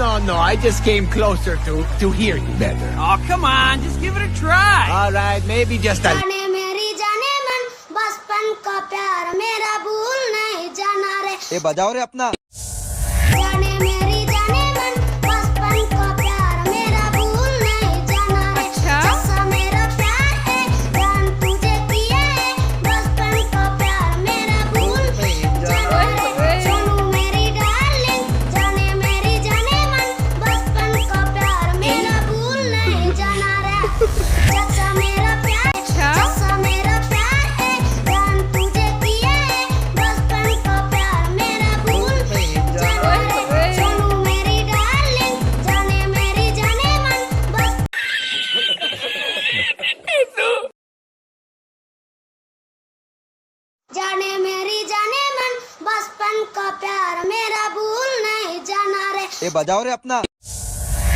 no. I just came closer to hear you better. Oh, come on, just give it a try. All right, maybe just a... जाने मेरी जाने मन बचपन का प्यार मेरा भूल नहीं जाना रे ये बजाओ रे अपना जाने मेरी जाने मन बचपन का प्यार मेरा भूल नहीं जाना रे अच्छा? जैसा मेरा प्यार है जान तुझे किया है बचपन का प्यार मेरा भूल नहीं जाना रे सोनू मेरी डार्लिंग जाने मेरी जाने मन बचपन का प्यार मेरा भूल नहीं जाना रे जैसा मेरा प्यार जैसा मेरा प्यार है जान तुझे किया है बचपन का प्यार मेरा भूल नहीं जाना रे सोनू मेरी डार्लिंग जाने मेरी जाने मन बस जाने मेरी जाने मन बचपन का प्यार मेरा भूल नहीं जाना रे ये बजाओ रे अपना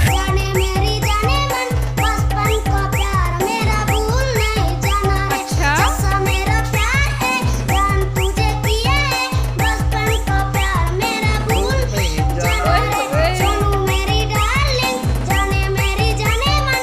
जाने मेरी जाने मन बचपन का प्यार मेरा भूल नहीं जाना रे अच्छा? जैसा मेरा प्यार है जान तुझे किया है बचपन का प्यार मेरा भूल नहीं जाना रे सोनू मेरी डार्लिंग जाने मेरी जाने मन